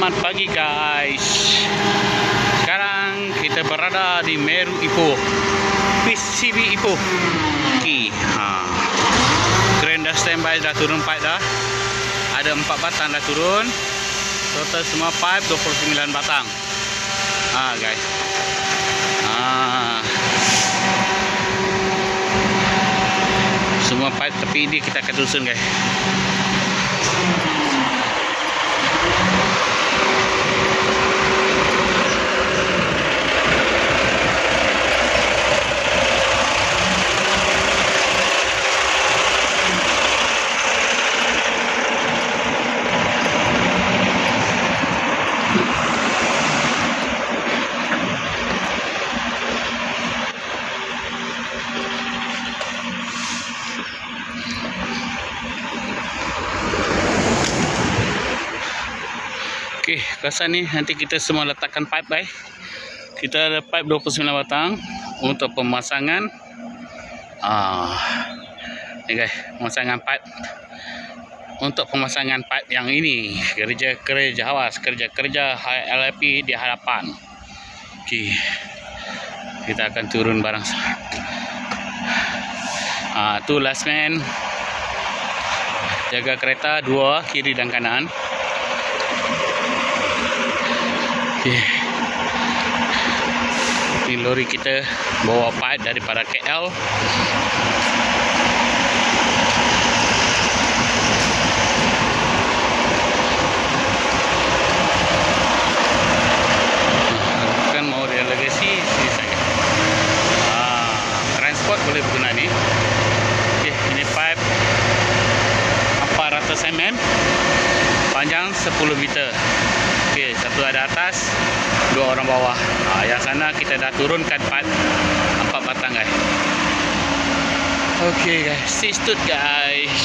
Selamat pagi guys. Sekarang kita berada di Meru Ipoh, PCB Ipoh. Okay. Kren dah standby, dah turun pipe dah. Ada 4 batang dah turun. Total semua pipe 29 batang. Guys. Semua pipe tepi ini kita akan susun guys. Okey, kawasan ni nanti kita semua letakkan pipe guys. Kita ada pipe 29 batang untuk pemasangan. Ni guys, pemasangan pipe. Untuk pemasangan pipe yang ini, kerja awas, kerja LIP di hadapan. Okey. Kita akan turun barang. Tu last man. Jaga kereta 2 kiri dan kanan. Okay. Ini lori kita bawa pipe daripada KL. Kan mau relegasi sini saya. Transport boleh guna ni. Okay, ini pipe 400 mm, panjang 10 meter. Okey, satu ada atas, 2 orang bawah. Yang sana kita dah turunkan 4 batang guys. Okey guys, stay tuned guys.